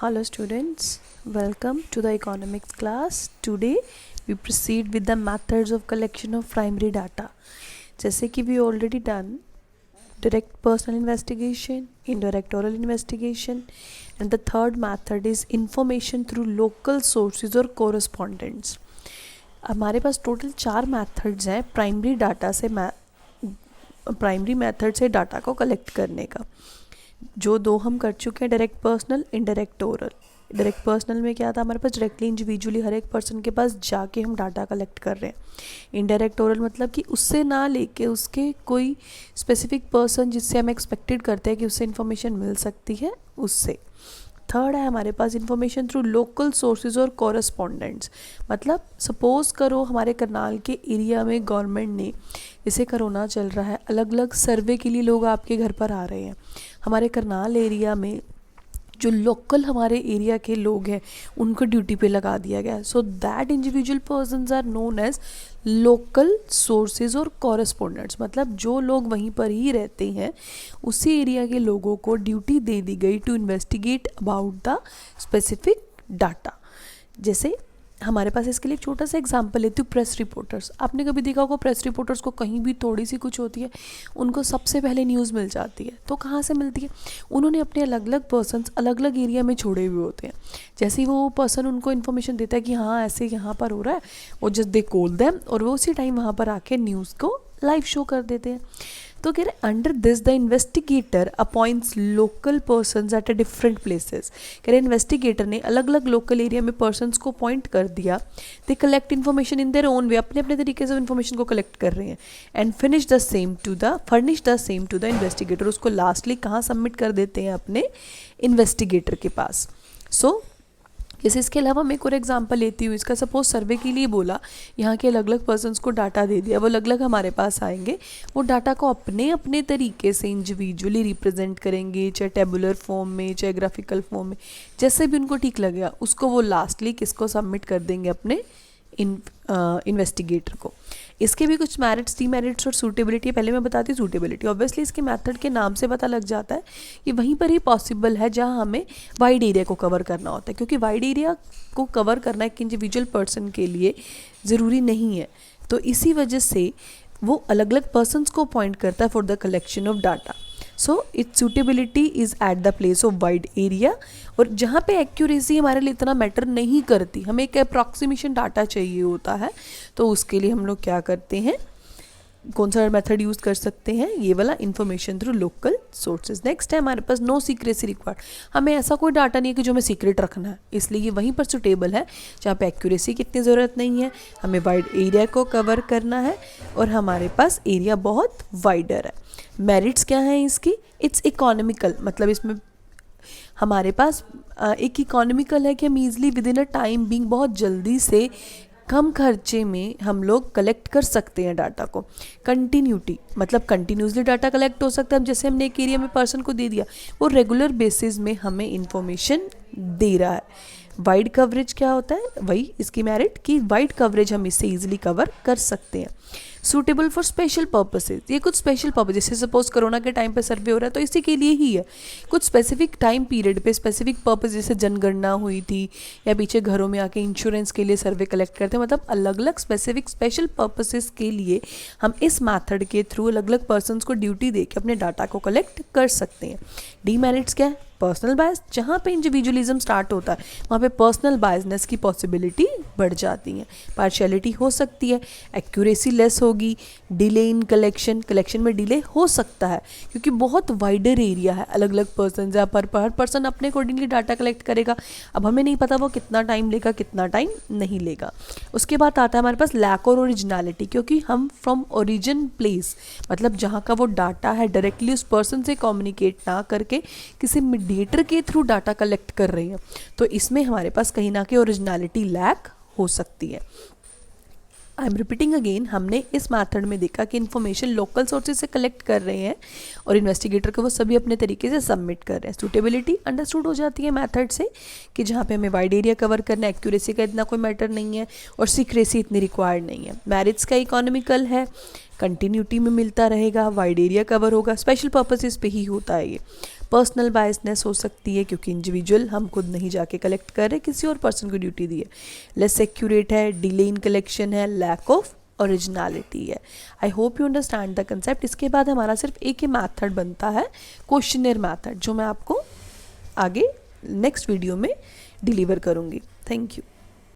Hello students, welcome to the economics class. Today we proceed with the methods of collection of primary data. जैसे कि we already done direct personal investigation, indirect oral investigation, and the third method is information through local sources or correspondents. हमारे पास total 4 methods हैं primary method से data को collect करने का. जो दो हम कर चुके हैं, direct personal, indirect oral. Direct personal में क्या था, हमारे पास डायरेक्टली इंडिविजुअली हर एक पर्सन के पास जाके हम डाटा कलेक्ट कर रहे हैं. इनडायरेक्ट ओरल मतलब कि उससे ना लेके उसके कोई स्पेसिफिक पर्सन जिससे हम एक्सपेक्टेड करते हैं कि उससे इन्फॉर्मेशन मिल सकती है, उससे. थर्ड है हमारे पास इन्फॉर्मेशन थ्रू लोकल सोर्सेज और कॉरस्पॉन्डेंट्स. मतलब सपोज करो हमारे करनाल के एरिया में गवर्नमेंट ने, जैसे कोरोना चल रहा है, अलग अलग सर्वे के लिए लोग आपके घर पर आ रहे हैं. हमारे करनाल एरिया में जो लोकल हमारे एरिया के लोग हैं उनको ड्यूटी पे लगा दिया गया. So that individual persons are known as local sources और कॉरस्पॉन्डेंट्स. मतलब जो लोग वहीं पर ही रहते हैं उसी एरिया के लोगों को ड्यूटी दे दी गई to investigate about the specific data. जैसे हमारे पास इसके लिए एक छोटा सा एग्जांपल लेती हूँ, प्रेस रिपोर्टर्स. आपने कभी देखा होगा प्रेस रिपोर्टर्स को कहीं भी थोड़ी सी कुछ होती है उनको सबसे पहले न्यूज़ मिल जाती है. तो कहाँ से मिलती है? उन्होंने अपने अलग अलग पर्सन्स अलग अलग एरिया में छोड़े हुए होते हैं. जैसे ही वो पर्सन उनको इन्फॉर्मेशन देता है कि हाँ ऐसे यहाँ पर हो रहा है, वो जस्ट दे कॉल देम और वो उसी टाइम वहाँ पर आके न्यूज़ को लाइव शो कर देते हैं. तो कह रहे under this the investigator appoints local persons at a different places. कह रहे इन्वेस्टिगेटर ने अलग अलग लोकल एरिया में पर्सन्स को अपॉइंट कर दिया. They collect information in their own way, अपने अपने तरीके से इन्फॉर्मेशन को कलेक्ट कर रहे हैं. And furnish the same to the investigator. उसको लास्टली कहाँ सबमिट कर देते हैं? अपने इन्वेस्टिगेटर के पास. सो जैसे इसके अलावा मैं एक और एग्जांपल लेती हूँ. इसका सपोज सर्वे के लिए बोला, यहाँ के अलग अलग पर्सन्स को डाटा दे दिया, वो अलग अलग हमारे पास आएंगे, वो डाटा को अपने अपने तरीके से इंडिविजुअली रिप्रेजेंट करेंगे, चाहे टेबुलर फॉर्म में चाहे ग्राफिकल फॉर्म में, जैसे भी उनको ठीक लगेगा उसको वो लास्टली किसको सबमिट कर देंगे? अपने इन्वेस्टिगेटर को. इसके भी कुछ मेरिट्स, डीमेरिट्स और सूटेबिलिटी. पहले मैं बताती हूँ सूटेबिलिटी. ऑब्वियसली इसके मेथड के नाम से पता लग जाता है कि वहीं पर ही पॉसिबल है जहाँ हमें वाइड एरिया को कवर करना होता है, क्योंकि वाइड एरिया को कवर करना एक इंडिविजुअल पर्सन के लिए ज़रूरी नहीं है. तो इसी वजह से वो अलग अलग पर्सनस को अपॉइंट करता है for the collection of data. So it's suitability is at the place of wide area. और जहाँ पे एक्यूरेसी हमारे लिए इतना मैटर नहीं करती, हमें एक अप्रॉक्सीमेशन डाटा चाहिए होता है, तो उसके लिए हम लोग क्या करते हैं, कौन सा मेथड यूज़ कर सकते हैं? ये वाला, information through local sources. Next है हमारे पास नो सीक्रेसी रिक्वायर्ड. हमें ऐसा कोई डाटा नहीं है कि जो हमें सीक्रेट रखना है, इसलिए ये वहीं पर सुटेबल है जहाँ पे एक्यूरेसी की इतनी ज़रूरत नहीं है, हमें वाइड एरिया को कवर करना है और हमारे पास एरिया बहुत वाइडर है. मेरिट्स क्या हैं इसकी? It's economical. मतलब इसमें हमारे पास एक इकोनॉमिकल है कि हम easily with in a time being, बहुत जल्दी से कम खर्चे में हम लोग कलेक्ट कर सकते हैं डाटा को. कंटिन्यूटी मतलब कंटिन्यूसली डाटा कलेक्ट हो सकता है. जैसे हमने एक एरिया में पर्सन को दे दिया, वो रेगुलर बेसिस में हमें इंफॉर्मेशन दे रहा है. वाइड कवरेज क्या होता है? वही इसकी मेरिट कि वाइड कवरेज हम इससे ईजिली कवर कर सकते हैं. Suitable for special purposes. ये कुछ स्पेशल पर्पज, जैसे सपोज कोरोना के टाइम पे सर्वे हो रहा है तो इसी के लिए ही है. कुछ स्पेसिफिक टाइम पीरियड पे स्पेसिफिक पर्पज, जैसे जनगणना हुई थी या पीछे घरों में आके इंश्योरेंस के लिए सर्वे कलेक्ट करते हैं. मतलब अलग अलग स्पेसिफिक स्पेशल पर्पसेस के लिए हम इस मैथड के थ्रू अलग अलग पर्सनस को ड्यूटी दे के अपने डाटा को कलेक्ट कर सकते हैं. डीमेरिट्स क्या है? Personal bias. जहाँ पे इंडिविजुअलिज्म स्टार्ट होता है वहाँ पे पर्सनल बायसनेस की पॉसिबिलिटी बढ़ जाती है. पार्शियलिटी हो सकती है, एक्यूरेसी लेस होगी, डिले इन कलेक्शन में डिले हो सकता है क्योंकि बहुत वाइडर एरिया है, अलग अलग पर्सन जहाँ पर हर पर्सन अपने अकॉर्डिंगली डाटा कलेक्ट करेगा. अब हमें नहीं पता वो कितना टाइम लेगा, कितना टाइम नहीं लेगा. उसके बाद आता है हमारे पास लैक और ओरिजिनलिटी, क्योंकि हम फ्रॉम ओरिजिन प्लेस, मतलब जहाँ का वो डाटा है, डायरेक्टली उस पर्सन से कम्युनिकेट ना करके किसी मीडिएटर के थ्रू डाटा कलेक्ट कर रहे हैं, तो इसमें हमारे पास कहीं ना कहीं ओरिजिनलिटी लैक हो सकती है. आई एम रिपीटिंग अगेन, हमने इस मैथड में देखा कि इन्फॉर्मेशन लोकल सोर्सेज से कलेक्ट कर रहे हैं और इन्वेस्टिगेटर को वो सभी अपने तरीके से सबमिट कर रहे हैं. सूटेबिलिटी अंडरस्टूड हो जाती है मैथड से कि जहाँ पे हमें वाइड एरिया कवर करना है, एक्यूरेसी का इतना कोई मैटर नहीं है और सीक्रेसी इतनी रिक्वायर्ड नहीं है. मैरिट्स का इकोनॉमिकल है, कंटिन्यूटी में मिलता रहेगा, वाइड एरिया कवर होगा, स्पेशल पर्पसेस पे ही होता है ये. पर्सनल बायसनेस हो सकती है क्योंकि इंडिविजुअल हम खुद नहीं जाके कलेक्ट कर रहे, किसी और पर्सन को ड्यूटी दी है। लेस एक्यूरेट है, डिले इन कलेक्शन है, लैक ऑफ ओरिजिनलिटी है। I hope you understand the concept. इसके बाद हमारा सिर्फ एक ही मैथड बनता है, क्वेश्चनर मैथड, जो मैं आपको आगे नेक्स्ट वीडियो में डिलीवर करूँगी। Thank you.